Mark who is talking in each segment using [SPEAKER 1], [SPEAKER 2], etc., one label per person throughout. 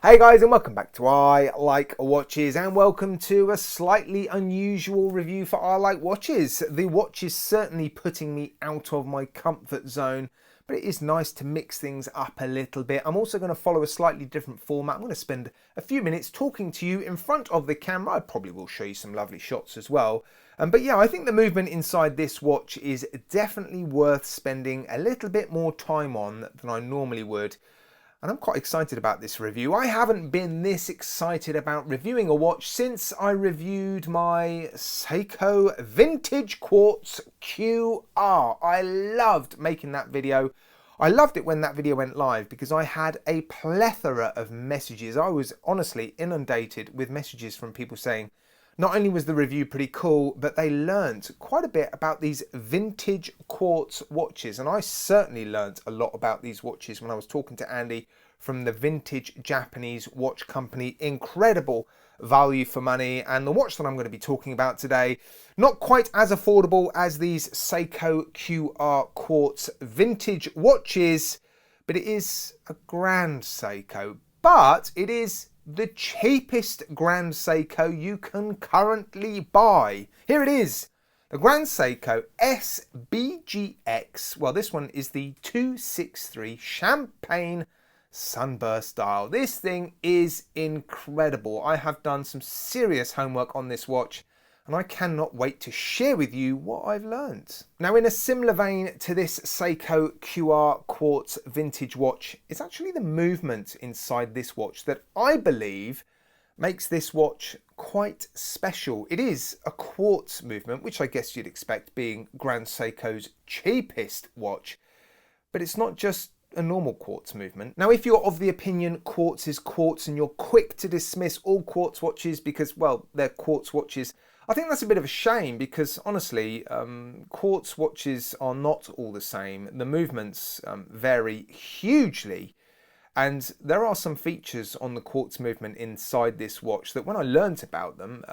[SPEAKER 1] Hey guys, and welcome back to I Like Watches, and welcome to a slightly unusual review for I Like Watches. The watch is certainly putting me out of my comfort zone, but it is nice to mix things up a little bit. I'm also going to follow a slightly different format. I'm going to spend a few minutes talking to you in front of the camera. I probably will show you some lovely shots as well. But yeah, I think the movement inside this watch is definitely worth spending a little bit more time on than I normally would. And I'm quite excited about this review. I haven't been this excited about reviewing a watch since I reviewed my Seiko Vintage Quartz QR. I loved making that video. I loved it when that video went live because I had a plethora of messages. I was honestly inundated with messages from people saying not only was the review pretty cool, but they learnt quite a bit about these vintage quartz watches. And I certainly learnt a lot about these watches when I was talking to Andy from the Vintage Japanese Watch Company. Incredible value for money. And the watch that I'm going to be talking about today, not quite as affordable as these Seiko QR Quartz vintage watches, but it is a Grand Seiko. But it is the cheapest Grand Seiko you can currently buy. Here it is, the Grand Seiko SBGX. Well, this one is the 263 Champagne Sunburst dial. This thing is incredible. I have done some serious homework on this watch, and I cannot wait to share with you what I've learned. Now, in a similar vein to this Seiko QR Quartz vintage watch, it's actually the movement inside this watch that I believe makes this watch quite special. It is a quartz movement, which I guess you'd expect being Grand Seiko's cheapest watch, but it's not just a normal quartz movement. Now, if you're of the opinion quartz is quartz and you're quick to dismiss all quartz watches because, well, they're quartz watches, I think that's a bit of a shame because honestly, quartz watches are not all the same. The movements vary hugely, and there are some features on the quartz movement inside this watch that when I learnt about them,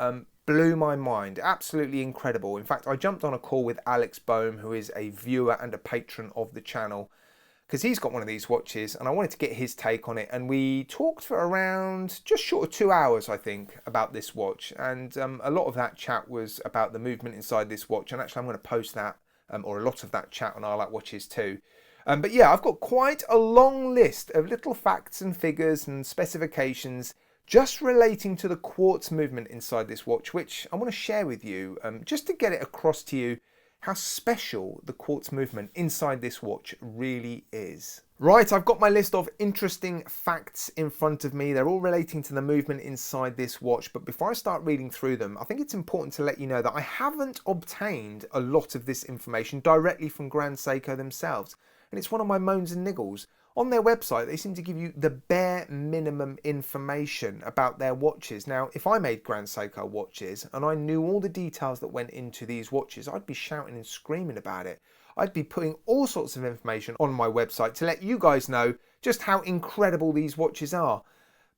[SPEAKER 1] blew my mind. Absolutely incredible. In fact, I jumped on a call with Alex Bohm, who is a viewer and a patron of the channel, because he's got one of these watches and I wanted to get his take on it, and we talked for around just short of 2 hours, I think, about this watch, and a lot of that chat was about the movement inside this watch, and actually I'm going to post that or a lot of that chat on I Like Watches too. But yeah, I've got quite a long list of little facts and figures and specifications just relating to the quartz movement inside this watch, which I want to share with you just to get it across to you how special the quartz movement inside this watch really is. Right, I've got my list of interesting facts in front of me. They're all relating to the movement inside this watch, but before I start reading through them, I think it's important to let you know that I haven't obtained a lot of this information directly from Grand Seiko themselves, and it's one of my moans and niggles. On their website, they seem to give you the bare minimum information about their watches. Now, if I made Grand Seiko watches and I knew all the details that went into these watches, I'd be shouting and screaming about it. I'd be putting all sorts of information on my website to let you guys know just how incredible these watches are.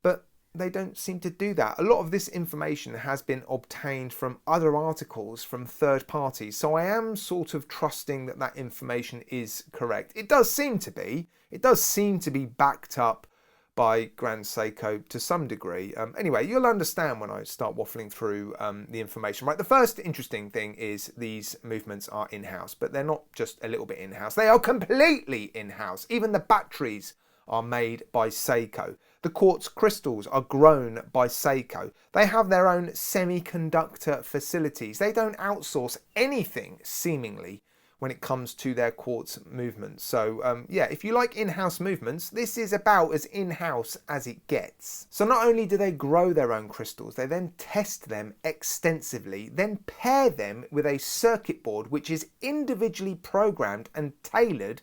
[SPEAKER 1] But they don't seem to do that. A lot of this information has been obtained from other articles from third parties, so I am sort of trusting that that information is correct. It does seem to be. It does seem to be backed up by Grand Seiko to some degree. Anyway, you'll understand when I start waffling through the information. Right, the first interesting thing is these movements are in-house, but they're not just a little bit in-house. They are completely in-house. Even the batteries are made by Seiko. The quartz crystals are grown by Seiko. They have their own semiconductor facilities. They don't outsource anything, seemingly, when it comes to their quartz movements. So yeah, if you like in-house movements, this is about as in-house as it gets. So not only do they grow their own crystals, they then test them extensively, then pair them with a circuit board which is individually programmed and tailored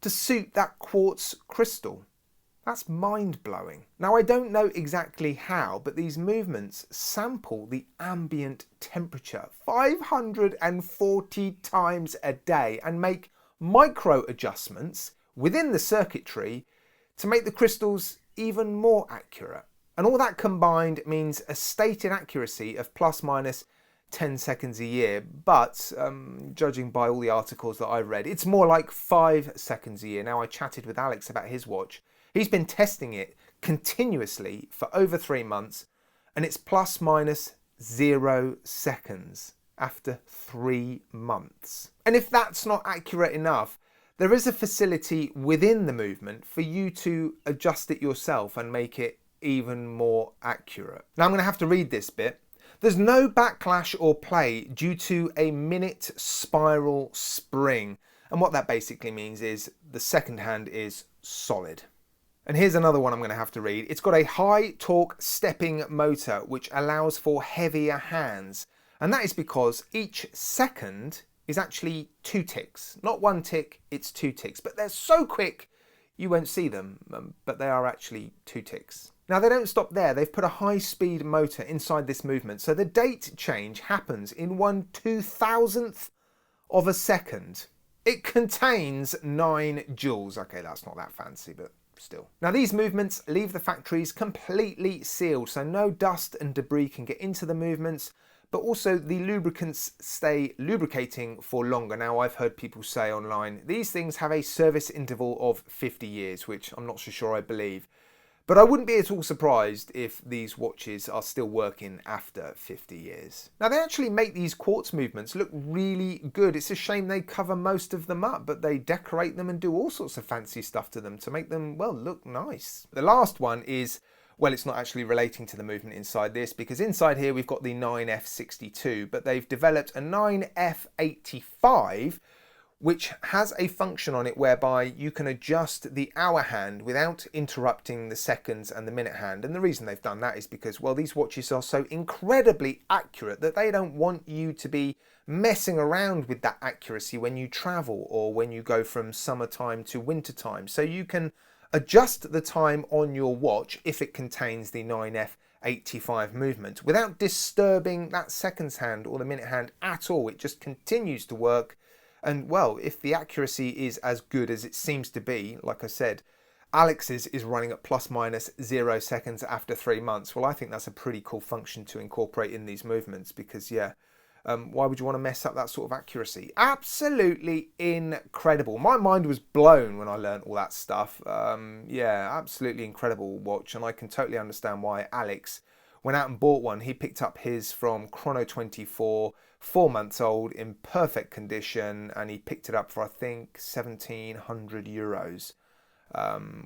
[SPEAKER 1] to suit that quartz crystal. That's mind-blowing. Now, I don't know exactly how, but these movements sample the ambient temperature 540 times a day and make micro adjustments within the circuitry to make the crystals even more accurate. And all that combined means a stated accuracy of plus minus 10 seconds a year, but judging by all the articles that I've read, it's more like 5 seconds a year. Now, I chatted with Alex about his watch. He's been testing it continuously for over 3 months, and it's plus minus 0 seconds after 3 months. And if that's not accurate enough, there is a facility within the movement for you to adjust it yourself and make it even more accurate. Now I'm going to have to read this bit. There's no backlash or play due to a minute spiral spring. And what that basically means is the second hand is solid. And here's another one I'm going to have to read. It's got a high torque stepping motor which allows for heavier hands. And that is because each second is actually 2 ticks. Not 1 tick, it's 2 ticks. But they're so quick you won't see them, but they are actually 2 ticks. Now they don't stop there, they've put a high-speed motor inside this movement, so the date change happens in 1/2000th of a second. It contains 9 joules. Okay, that's not that fancy, but still. Now these movements leave the factories completely sealed, so no dust and debris can get into the movements, but also the lubricants stay lubricating for longer. Now I've heard people say online, these things have a service interval of 50 years, which I'm not so sure I believe. But I wouldn't be at all surprised if these watches are still working after 50 years. Now they actually make these quartz movements look really good. It's a shame they cover most of them up, but they decorate them and do all sorts of fancy stuff to them to make them, well, look nice. The last one is, well, it's not actually relating to the movement inside this, because inside here we've got the 9F62, but they've developed a 9F85, which has a function on it whereby you can adjust the hour hand without interrupting the seconds and the minute hand. And the reason they've done that is because, well, these watches are so incredibly accurate that they don't want you to be messing around with that accuracy when you travel or when you go from summertime to wintertime. So you can adjust the time on your watch if it contains the 9F85 movement without disturbing that seconds hand or the minute hand at all. It just continues to work. And well, if the accuracy is as good as it seems to be, like I said, Alex's is running at plus minus 0 seconds after 3 months. Well, I think that's a pretty cool function to incorporate in these movements because, yeah, why would you want to mess up that sort of accuracy? Absolutely incredible. My mind was blown when I learned all that stuff. Yeah, absolutely incredible watch. And I can totally understand why Alex went out and bought one. He picked up his from Chrono24, 4 months old, in perfect condition, and he picked it up for I think €1,700,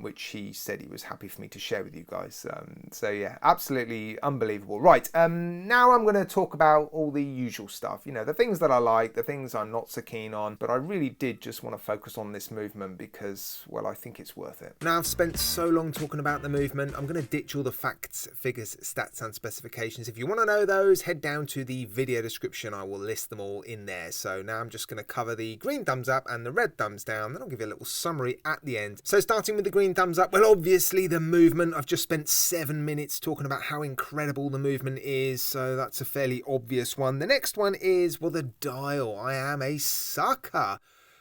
[SPEAKER 1] which he said he was happy for me to share with you guys. So yeah, absolutely unbelievable. Right, now I'm going to talk about all the usual stuff, you know, the things that I like, the things I'm not so keen on, but I really did just want to focus on this movement because, well, I think it's worth it. Now I've spent so long talking about the movement, I'm going to ditch all the facts, figures, stats and specifications. If you want to know those, head down to the video description, I will list them all in there. So now I'm just going to cover the green thumbs up and the red thumbs down, then I'll give you a little summary at the end. So starting with the green thumbs up, well, obviously the movement. I've just spent 7 minutes talking about how incredible the movement is, so that's a fairly obvious one. The next one is, well, the dial. I am a sucker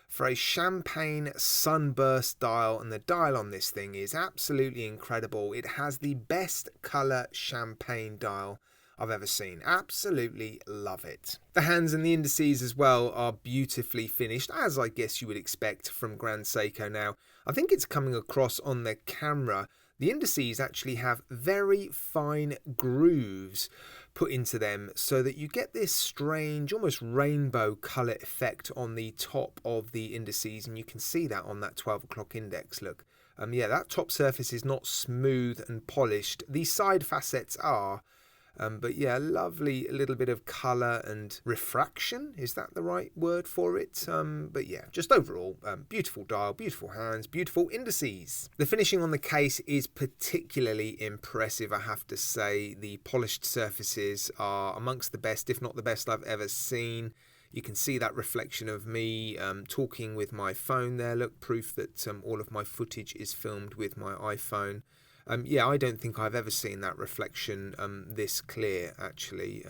[SPEAKER 1] for a champagne sunburst dial, and the dial on this thing is absolutely incredible. It has the best colour champagne dial I've ever seen. Absolutely love it. The hands and the indices as well are beautifully finished, as I guess you would expect from Grand Seiko. Now, I think it's coming across on the camera. The indices actually have very fine grooves put into them so that you get this strange, almost rainbow colour effect on the top of the indices, and you can see that on that 12 o'clock index. Look, yeah, that top surface is not smooth and polished. The side facets are. But yeah, lovely little bit of colour and refraction. Is that the right word for it? But yeah, just overall, beautiful dial, beautiful hands, beautiful indices. The finishing on the case is particularly impressive, I have to say. The polished surfaces are amongst the best, if not the best I've ever seen. You can see that reflection of me talking with my phone there. Look, proof that all of my footage is filmed with my iPhone. Yeah, I don't think I've ever seen that reflection this clear, actually.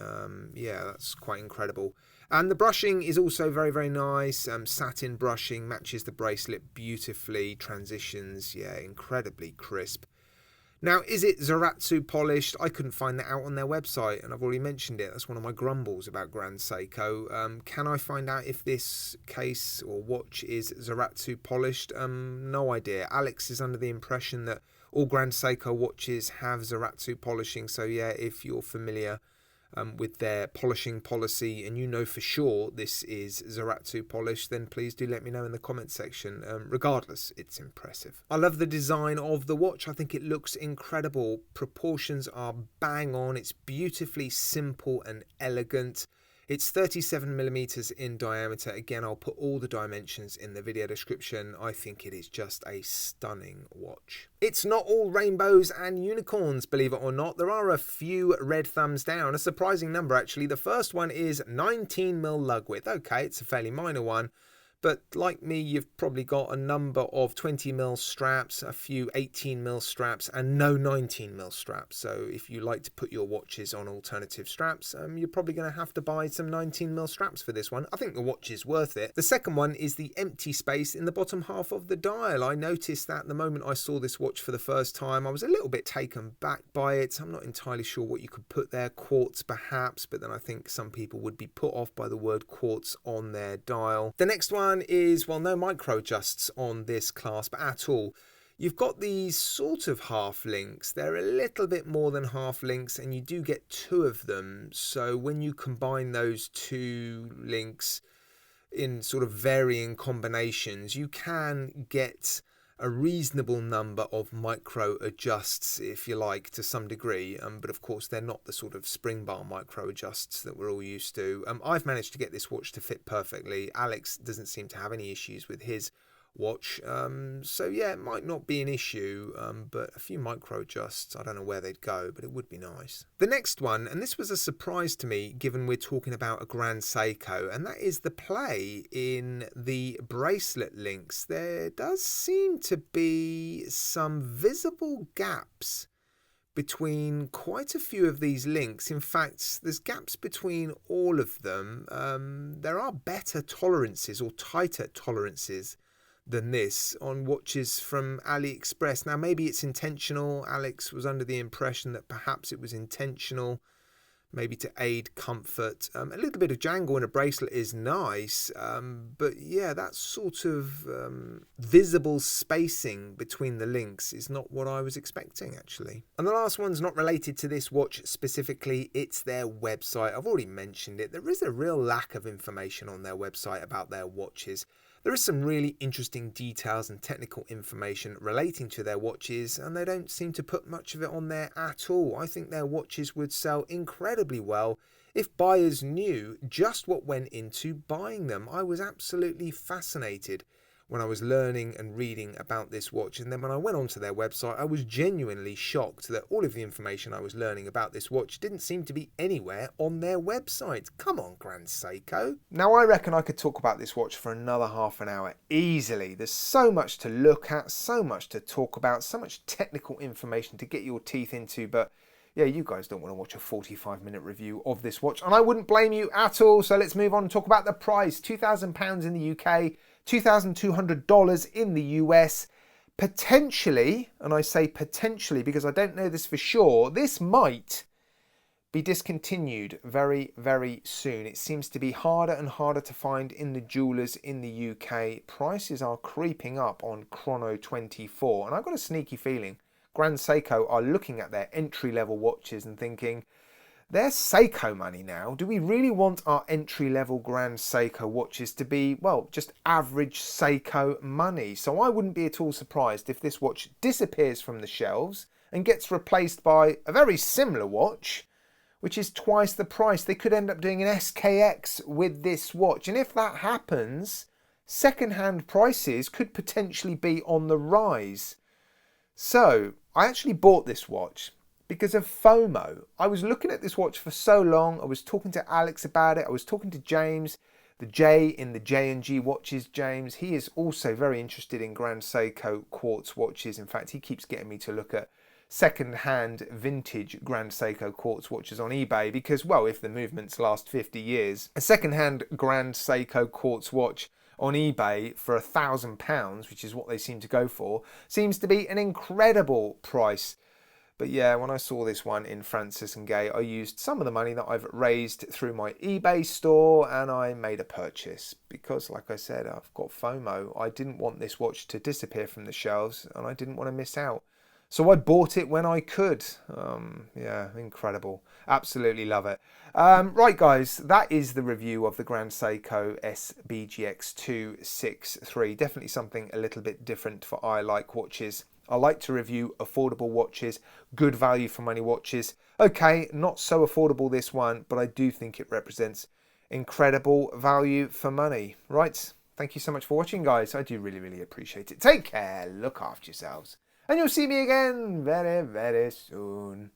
[SPEAKER 1] Yeah, that's quite incredible. And the brushing is also very, very nice. Satin brushing matches the bracelet beautifully. Transitions, yeah, incredibly crisp. Now, is it Zaratsu polished? I couldn't find that out on their website, and I've already mentioned it. That's one of my grumbles about Grand Seiko. Can I find out if this case or watch is Zaratsu polished? No idea. Alex is under the impression that All Grand Seiko watches have Zaratsu polishing, so yeah, if you're familiar with their polishing policy and you know for sure this is Zaratsu polish, then please do let me know in the comment section. Regardless, it's impressive. I love the design of the watch. I think it looks incredible. Proportions are bang on. It's beautifully simple and elegant. It's 37mm in diameter. Again, I'll put all the dimensions in the video description. I think it is just a stunning watch. It's not all rainbows and unicorns, believe it or not. There are a few red thumbs down, a surprising number actually. The first one is 19mm lug width. Okay, it's a fairly minor one. But like me, you've probably got a number of 20mm straps, a few 18mm straps, and no 19mm straps. So if you like to put your watches on alternative straps, you're probably going to have to buy some 19mm straps for this one. I think the watch is worth it. The second one is the empty space in the bottom half of the dial. I noticed that the moment I saw this watch for the first time, I was a little bit taken back by it. I'm not entirely sure what you could put there. Quartz perhaps, but then I think some people would be put off by the word quartz on their dial. The next one is, well, no micro adjusts on this clasp at all. You've got these sort of half links. They're a little bit more than half links, and you do get two of them. So when you combine those two links in sort of varying combinations, you can get a reasonable number of micro adjusts, if you like, to some degree, but of course they're not the sort of spring bar micro adjusts that we're all used to. I've managed to get this watch to fit perfectly. Alex doesn't seem to have any issues with his watch, so yeah, it might not be an issue, but a few micro adjusts, I don't know where they'd go, but it would be nice. The next one, and this was a surprise to me given we're talking about a Grand Seiko, and that is the play in the bracelet links. There does seem to be some visible gaps between quite a few of these links. In fact, there's gaps between all of them. There are better tolerances or tighter tolerances than this on watches from AliExpress. Now maybe it's intentional. Alex was under the impression that perhaps it was intentional, maybe to aid comfort. A little bit of jangle in a bracelet is nice, but yeah, that sort of visible spacing between the links is not what I was expecting actually. And the last one's not related to this watch specifically, it's their website. I've already mentioned it. There is a real lack of information on their website about their watches. There is some really interesting details and technical information relating to their watches, and they don't seem to put much of it on there at all. I think their watches would sell incredibly well if buyers knew just what went into buying them. I was absolutely fascinated when I was learning and reading about this watch, and then when I went onto their website, I was genuinely shocked that all of the information I was learning about this watch didn't seem to be anywhere on their website. Come on, Grand Seiko. Now I reckon I could talk about this watch for another half an hour easily. There's so much to look at, so much to talk about, so much technical information to get your teeth into, but yeah, you guys don't want to watch a 45-minute review of this watch, and I wouldn't blame you at all. So let's move on and talk about the price. £2,000 in the UK, $2,200 in the US. Potentially, and I say potentially because I don't know this for sure, this might be discontinued very, very soon. It seems to be harder and harder to find in the jewelers in the UK. Prices are creeping up on Chrono24, and I've got a sneaky feeling Grand Seiko are looking at their entry-level watches and thinking, they're Seiko money now. Do we really want our entry-level Grand Seiko watches to be, well, just average Seiko money? So I wouldn't be at all surprised if this watch disappears from the shelves and gets replaced by a very similar watch, which is twice the price. They could end up doing an SKX with this watch. And if that happens, second-hand prices could potentially be on the rise. So I actually bought this watch because of FOMO. I was looking at this watch for so long. I was talking to Alex about it. I was talking to James, the J in the J&G watches. James, he is also very interested in Grand Seiko quartz watches. In fact, he keeps getting me to look at second-hand vintage Grand Seiko quartz watches on eBay because, well, if the movements last 50 years, a second-hand Grand Seiko quartz watch on eBay for £1,000, which is what they seem to go for, seems to be an incredible price. But yeah, when I saw this one in Francis and Gaye, I used some of the money that I've raised through my eBay store and I made a purchase because, like I said, I've got FOMO. I didn't want this watch to disappear from the shelves and I didn't want to miss out. So I bought it when I could. Yeah, incredible. Absolutely love it. Right, guys, that is the review of the Grand Seiko SBGX263. Definitely something a little bit different for I Like watches. I like to review affordable watches, good value for money watches. Okay, not so affordable this one, but I do think it represents incredible value for money. Right, thank you so much for watching, guys. I do really, really appreciate it. Take care, look after yourselves. And you'll see me again very, very soon.